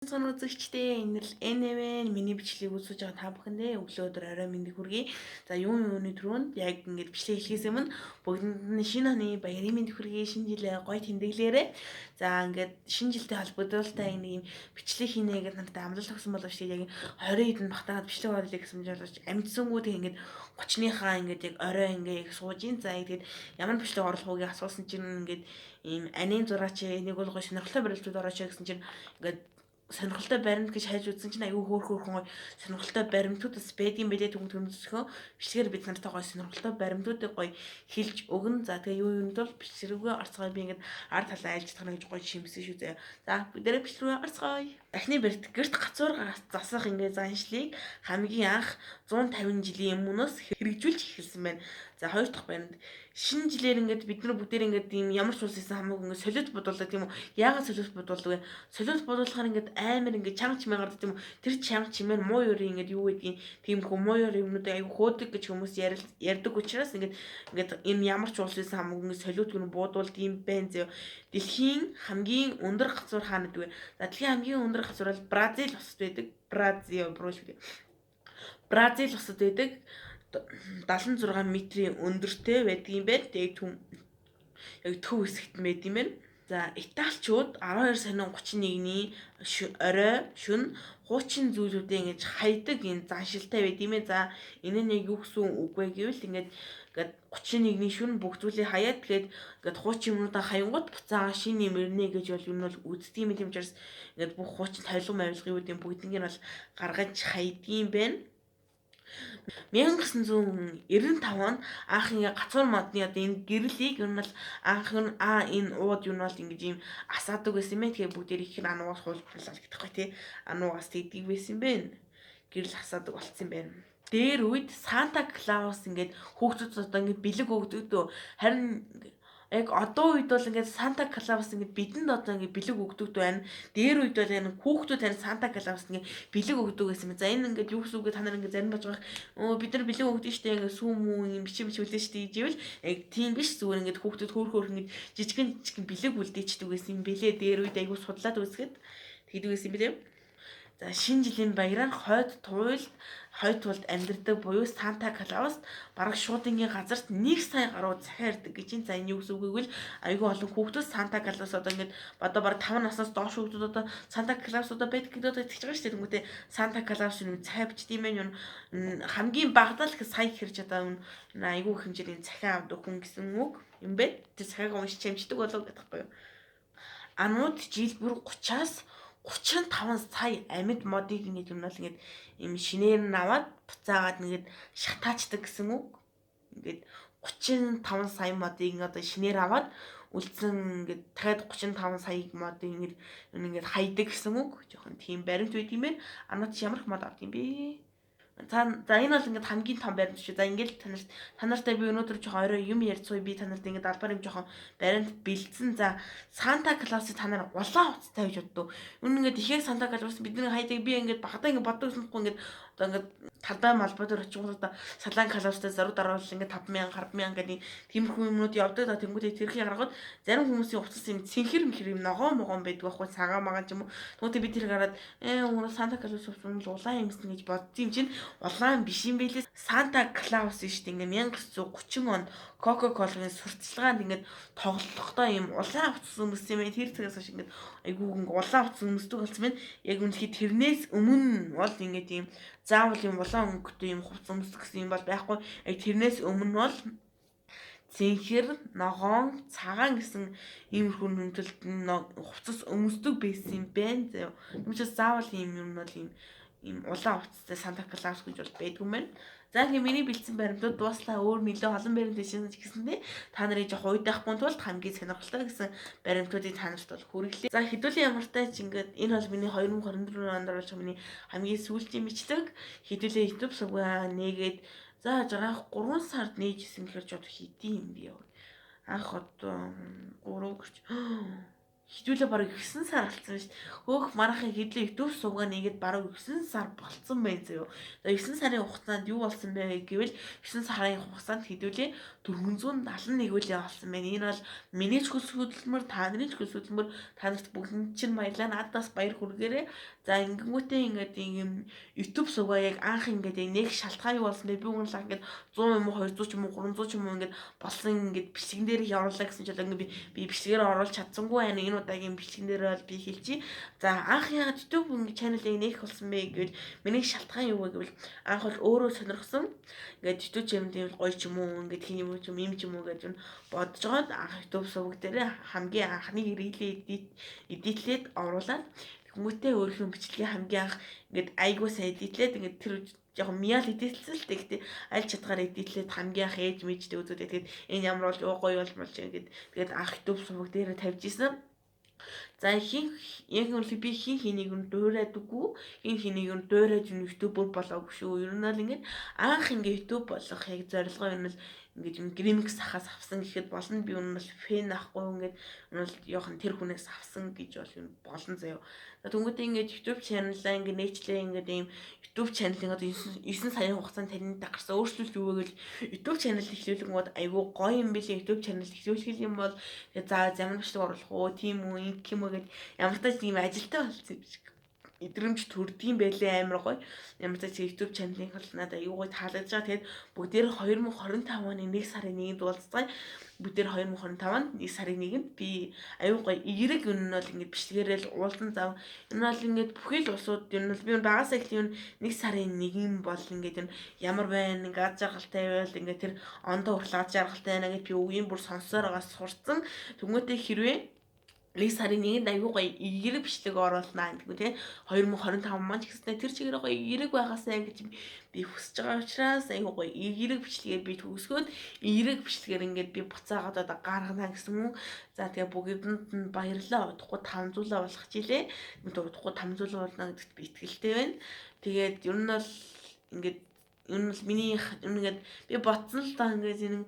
Сонор үзэгчдээ энэ л NMN миний бичлэгийг үзэж байгаа та бүхэндээ өглөөдөр орой мэндийг хүргэе. За юуны түрүүнд яг ингэж бичлэг эхлэхээс өмнө бүгдэнд нь шинэ оны баярын мэндийг хүргэе. Шинэ жилээ гоё тэмдэглээрэй. За ингээд шинэ жилтэй холбогдуулалтаа нэг юм бичлэг хийнэ гэж надад амлалт өгсөн боловч яг 20 хэд нь багтаад бичлэг болъё гэсэн жолооч амжсангүй тэг ингээд 30-ныхаа ингээд яг орой ингээд сууж ин. За тэгээд ямар бичлэг оруулах үгийг асуусан чинь ингээд ийм анийн зураач нэг бол гоё сонирхолтой барилдууд орооч гэсэн чинь ингээд сонирхолтой баримт гэж хайж үзсэн чинь аюу хөөрхөн сонирхолтой баримтууд бас байдгийн байлээ төмөсгөө бичлэгээр бид нартай гоё сонирхолтой баримтуудыг гоё хэлж өгнө. За тэгээ юу юмд бол бичлэгээ орцгой би ингээд ард талаа айлж тахна гэж гоё шимсэн шүү заяа. За бүгдээрээ бичлэгээ орцгой. Эхний баримт гэрт гацуур засах ингээд заншлыг хамгийн анх 150 жилийн өмнөөс хэрэгжүүлж эхэлсэн байна. За хоёр дахь баримт шинэ жилээр ингээд бид нар бүгдээр ингээд ийм ямар ч улс исэн хамаагүй ингээд солиод бодуулдаг тийм үү? Яагаад солиод бодуулдаг вэ? Солиод бодуулахаар ингээд амар ингээд чанга чимээ гардаг тийм үү? Тэр чанга чимээр муу ёрын ингээд юу гэдгийг тийм хөө муу ёрын юмнуудыг аюу хөөдөг гэж хүмүүс ярьдаг учраас ингээд энэ ямар ч улс исэн хамаагүй ингээд солиод гүн буудуулд юм байна зөө. Дэлхийн хамгийн өндөр гацуур хаана гэдэг вэ? За дэлхийн хамгийн өндөр гацуур бол Бразил улсад байдаг. Бразил улсад байдаг. 76 метрийн өндөртэй байдаг юм байна. Тэгээд яг төв хэсэгт байд юм байна. За Италичууд 12 сарын 31-ний орой шөнө хуучин зүйлүүдээ ингэж хайдаг энэ заншилтай байд юм байна. За энэ нь яг юу гэсэн үг вэ гэвэл ингээд 31-ний шөнө бүх зүйлийг хаяад тэгээд ингээд хуучин юмудаа хаянгууд буцаага шинэ юм ирнэ гэж бол юу нь бол үздэг юм учраас ингээд бүх хуучин тавилга мавилгын бүгднийг нь бол гаргаж хайдаг юм байна. 1995 онд анх ингээ гацуур модны одоо энэ гэрлийг юу нь бол анх нь энэ ууд юу нь бол ингэж ийм асаадаг байсан юм байна. Тэгэхээр бүгдээр их ануугаас хуулбарлал гэдэгхгүй тий. Ануугаас тэгдэг байсан юм байна. Гэрэл асаадаг болцсон юм байна. Дээр үед Санта Клаус ингээд хүүхдүүд одоо ингээд бэлэг өгдөг дөө. Харин яг одоо үед бол ингээд Санта Клаус ингээд бидэнд одоо ингээд бэлэг өгдөг байна. Дээр үед бол энэ хүүхдүүд тань Санта Клаус ингээд бэлэг өгдөг гэсэн юм. За энэ ингээд юу гэсэн үг та нар ингээд зарим бож байгаа. Бид нар бэлэг өгдөг штэ ингээд сүүм үү юм бичиж үлдээ штэ гэжвэл яг тийм биш зүгээр ингээд хүүхдүүд хөөр ингээд жижигэн бэлэг үлдээчдэг гэсэн юм бэлээ. Дээр үед айгуу судлаад үзэхэд тэгдэг гэсэн юм билээ. За шинэ жилийн баяраар хойд тулд амьдардаг буюу Санта Клаус бараг шуудангийн газарт 1 сая гаруй захиа ирдэг гэж энэ. За энэ юу гэсэн үг вэ гэвэл айгүй олон хүүхдүүд Санта Клаус одоо ингээд одоо бараг 5 наснаас доош хүүхдүүд одоо Санта Клаус одоо байдаг гэдэг одоо итгэж байгаа шүү дээ. Тэнгүүтээ Санта Клаус юм захиа бичдэг юм байна. Хамгийн багадаа л их сая хэрж одоо айгүй их хэмжээний захиа авдаг хүн гэсэн үг юм бэ. Тэр захиаг уншиж амждаг болов гэдэг байхгүй юу? Анууд жил бүр 35 сая амьд модыг ингэж юм бол ингэж юм шинээр нь аваад буцаагаад нэгэд шатаачдаг гэсэн үг. Ингээд 35 сая модыг одоо шинээр аваад үлдсэн ингээд дахиад 35 сая модыг ингэж хайдаг гэсэн үг. Жохон тийм баримт байт юм байна. Анууд ямар их мод авд юм бэ? За энэ бол ингээд хамгийн том баримт шүү. За ингээд танартай би өнөөдөр жоохон орой юм ярьцгүй би танарт ингээд албаар юм жоохон баримт бэлдсэн. За Санта Клаусыг та нар улаан утастай гэж боддог. Үнэн ингээд ихээ Санта Клаус бидний хайдаг би ингээд багтаа ингээд боддог юмгүй ингээд одоо ингээд талбай малбай дээр очиход одоо салаан Клаустай заруу дараавал ингээд 5,000 10,000 гэдэг тиймэрхүү юмнууд явдаг. За тэнгуүтэй тэрхий гаргаад зарим хүмүүсийн утас юм цэнхэр юм ногоон могоон байдаг байхгүй цагаан магаан ч юм уу. Тэгвэл би тэр гараад Санта Клаус нь улаан юмсэн гэж бодсон юм чинь улаан биш юм байлээ. Санта Клаус шүү дээ. Ингээ 1930 онд Coca-Cola-гийн сурталчилгаанд ингээд тоглохдоо юм улаан утас өмссөн юм байна. Тэр цагаас хойш ингээд айгүй улаан утас өмсдөг болсон байна. Яг үнэхээр тэрнээс өмнө бол ингээд тийм заавал юм улаан өнгөтэй юм хувцас өмсөх гэсэн юм бол байхгүй. Яг тэрнээс өмнө бол цэнхэр, ногоон, цагаан гэсэн иймэрхүү нөмтөлд хувцас өмсдөг байсан юм байна. Тэгмээс заавал юм бол ийм улаан утастай Санта Клаус гэж бол байдгүй юм байна. За тэгээ миний бэлдсэн баримтууд дууслаа. Өөр нэлээд олон баримт байсан гэсэндээ та нарын жоох уйдахгүй тулд хамгийн сонирхолтой гэсэн баримтуудыг та нарт бол хүргэлээ. За хэдүүлийн ямартай ч ингээд энэ бол миний 2024 онд оруулж байгаа миний хамгийн сүүлийн бичлэг. Хэдүүлээ YouTube сувгаа нээгээд за жагаах 3 сард нээжсэн гэхээр жод хийдий юм би яа. Анх одоо 3 гэрч хідүүлээ бараг 9 сар болсон шүү дээ. Хөөх марахын хэдлээ YouTube сувгаа нэгээд бараг 9 сар болцсон байх зөө. За 9 сарын хугацаанд юу болсон бэ гэвэл 9 сарын хугацаанд хідүүлээ 471 үлээ болсон байна. Энэ бол миний ч хөлс хөдөлмөр, та нарын ч хөлс хөдөлмөр, та нарт бүгд чинь баярлалаа. Надаас баяр хүргээрэй. За ингэнгүүтээ ингээд ийм YouTube сувгаа яг анх ингээд нэг шалтгаан юу болсон бэ? Би уунлаа ингээд 100 юм уу 200 ч юм уу 300 ч юм уу ингээд болсон ингээд бичлэгэн дээр их оруулаа гэсэн чинь ингээд би бичлэгээр оруулж чадсангүй байна. Энэ удаагийн бичлэгэн дээр бол би хэлчихье. За анх яагаад YouTube channel-ыг нээх болсон бэ гэвэл миний шалтгаан юу вэ гэвэл анх бол өөрөө сонирхсон. Ингээд YouTube channel-ийг гоё ч юм уу ингээд хин юм ч юм уу гэж бодож байгаад анх YouTube суваг дээр хамгийн анхны рилээ эдитлээд оруулаад хүмүүстээ өөрийнхөө бичлэгээ хамгийн анх ингээд айгуу сайн эдитлээд ингээд тэр яг мяал эдитлсэн л тэгтээ аль чадгаар эдитлээд хамгийн анх ээж мэжтэй үзүүлээд тэгээд энэ ямар бол гоё болж ингээд тэгээд анх YouTube суваг дээр тавьж исэн. За яг нь би хэнийг нь дуурайдаггүй, хэнийг нь дуурайж YouTube болоогүй шүү. Ер нь бол ингээд анх ингээд YouTube болох яг зорилгоо юм л ингээд юм гримикс ахаас авсан гэхэд болно. Би өнөө бол фэн ахгүй ингээд өнөө яахан тэр хүнээс авсан гэж бол юм болно заяа. Тэнгүүдээ ингээд YouTube channel-аа ингээд нээчлээ ингээд ийм YouTube channel-ыг одоо 9 сарын хугацаанд тань гарсан өөрчлөлт юу вэ гэвэл YouTube channel эхлүүлэнгүүд айгүй гоё юм билээ. YouTube channel эхлүүлэх юм бол за ямар бичлэг оруулах уу, тийм үү, ингэх юм уу гэд ямар ч тийм ажилтаа болсон юм шиг идрэмж төрдгийм байлээ амар гоё. Ямар ч YouTube channel-ийн бол надад аюу гоё таалагдж байгаа. Тэгээд бүгдээр 2025 оны 1 сарын 1-нд уулзцай. Бүгдээр 2025 онд 1 сарын 1-нд би аюу гоё эерэг юм нь бол ингээд бичлэгээрэл уулзсан зав. Энэ бол ингээд бүхэл улсууд юм бол би багасаа их тийм 1 сарын 1 бол ингээд юм ямар байна, ингээд жаргалтай байвал ингээд тэр ондоо хурлаад жаргалтай байна гэж би үгийн бүр сонсоор байгаа сурцсан. Тэнгүүтээ хэрвээ 1 сарын 1-нд аюу гоё эерэг бичлэг оруулнаа гэдэг тий 2025 маань ч гэсэн тэр чигээр гоё эерэг байгаасаа гэж би хүсэж байгаа учраас аюу гоё эерэг бичлэгээр би төгсгөөд эерэг бичлэгээр ингээд би буцаагаад одоо гаргана гэсэн юм. За тэгээ бүгдэнд нь баярлалаа. Удахгүй 5 зүйлээ болох чилээ. Удахгүй 5 зүйлээ болно гэдэгт би итгэлтэй байна. Тэгээд ер нь бол ингээд ер нь миний ингээд би ботсон л даа ингээд энэ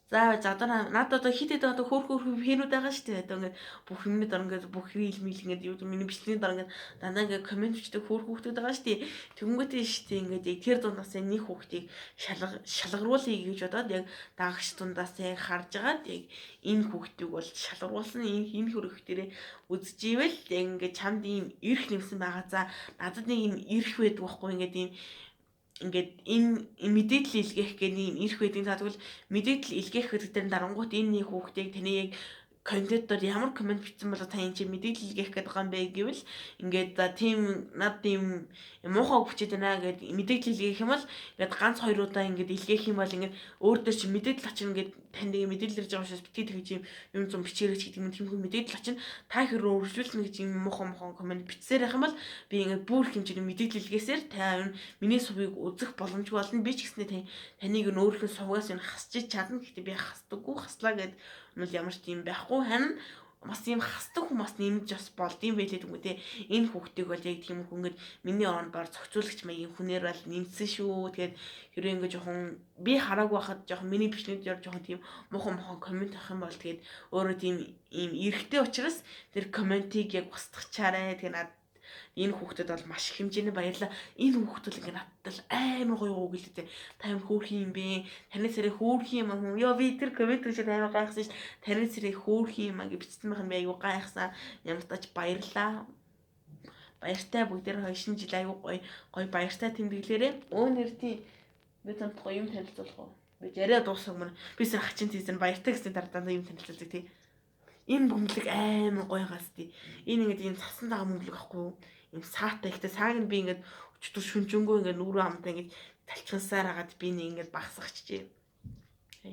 за надад одоо хит одоо хөөх хэрүүд байгаа шүү дээ. Одоо ингээд бүх юмнууд ингээд бүх рил мил ингээд юу миний бичлэгийн дараа ингээд дандаа ингээд комент бичдэг хөөхүүд байгаа шүү дээ. Тэнгүүтээ шүү дээ ингээд тэр дундаас нэг хүүхдийг шалгаруулъя гэж бодоод яг даагч дундаас яг харж агаад яг энэ хүүхдийг бол шалгаруулсан энэ хөрөختөрөө үзэж ивэл яг ингээд чамд ийм эрх нэмсэн байгаа. За надад нэг ийм эрх байдаг байхгүй ингээд ийм ингээд энэ мэдээлэл илгээх гэх нэг ирэх байдгийн тэгвэл мэдээлэл илгээх гэдэг дарангуут энэ нэг хүүхдийг таны яг контентоор ямар комент бичсэн болоо та энэ чинь мэдээлэл илгээх гэдэг юм бэ гэвэл ингээд за тийм над тийм муухай хүчтэй байна гэд мэдээлэл илгээх юм бол ингээд ганц хоёр удаа ингээд илгээх юм бол ингээд өөр дөр чи мэдээлэл очно ингээд танд нэг мэдээлэл ирж байгаа учраас битгий тэгж юм зам бичээрэй гэдэг юм тийм мэдээлэл очно та хэрэг өргөжлүүлнэ гэж юм муухай комент бичсээр байх юм бол би ингээд бүр хэмжээний мэдээлэл илгээсээр та миний сувыг үзэх боломжгүй болно би ч гэснээр таныг өөрийнхөө сувгаас нь хасчих чадна гэхдээ би хасдаггүй хаслаа гэд нь ямар ч юм байхгүй харин бас юм хасдаг хүмүүс нэмж бас болдсон байлээ дүнгүй те энэ хүүхдийг бол яг тийм хүн ингээд миний оронд баар зохицуулагч маягийн хүнээр бол нэмсэн шүү тэгээд хэрэг ингээд жоохон би хараагүй байхад жоохон миний бичлэгт жоохон тийм муухай комент авах юм бол тэгээд өөрөө тийм ийм эргэтэй учраас тэр комментиг яг устгачаарэ тэгээд энэ хүүхдэд бол маш их хэмжээний баярлаа. Энэ хүүхд бол ингээд надад амар гоё уу гэлээ. Та юм хөөрхи юм бэ? Таны сэрээ хөөрхи юм аа. Йоо би тэр коммент үзээд амар гайхсан ш. Таны сэрээ хөөрхи юм аа гэж бичсэн байх юм би аюу гайхсан. Ямар ч тач баярлаа. Баяртай бүгдээр 2 жил аюу гоё баяртай тэмдэглээрээ. Нэр тий би танд гоё юм танилцуулах уу? Би яриа дуусгамаар. Би сар хачин тийсэн баяртай гэсэн дараа дандаа юм танилцуулдаг тий. Энэ бөмбөлөг амар гоё гас тий. Энэ ингээд ийм цасан дагаа бөмбөлөг ахгүй юу? Ийм саатай ихтэй сааг нь би ингээд өчтөр шүнжэнгөө ингээд нүрүү амтаа ингээд талчхансаар хагаад би нэг ингээд багсагчжээ.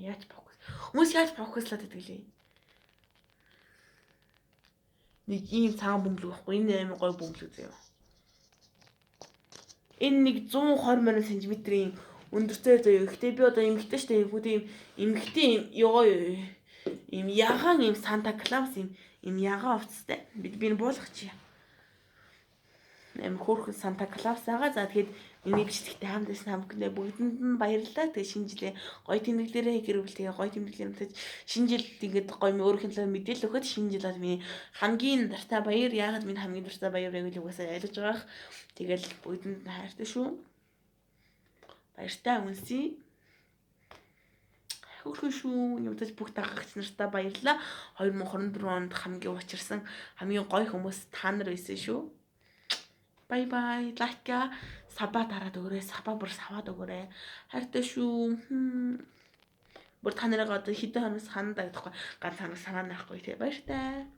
Яаж фокус. Хүмүүс яаж фокуслаад байдаг лээ. Нэг ийм цагаан бөмбөлөг ахгүй энэ амар гоё бөмбөлөг заяа. Энэ нэг 120 см-ийн өндөртэй заяа. Гэхдээ би одоо эмгтэй штэ юм эмгтэй ийм ягаан ийм Санта Клаус ийм ягаан овцтой. Би буулгачих. Амин хөөрхөн Санта Клаус байгаа. За тэгээд миний бичлэгтэй хамт байсан хамтдаа бүгдэнд нь баярлалаа. Тэгээд шинэ жилээ гоё тэмдэглэлээрээ гэрүүл тэгээ гоё тэмдэглэлээр мэдээж шинэ жилд ингээд гоё өөрийнх нь мэдээлэл өгөхөд шинэ жил бол миний хамгийн дуртай баяр. Яагаад миний хамгийн дуртай баяр вэ гэж угаасаа ойлгож байгаах. Тэгэл бүгдэнд нь хайртай шүү. Баяртай үнсий. Хөөрхөн шүү. Юмдаж бүх дагагч нартаа баярлалаа. 2024 онд хамгийн учирсан хамгийн гоё хүмүүс та нар байсан шүү. Bye bye. Лайка саба дараад өгөөрэй. Саба бүр саваад өгөөрэй. Хайртай шүү. Бүр та нарыг одоо хэдэн хоногс ханаад байхгүй ганц хоног санаа нарахгүй тий. Баяртай.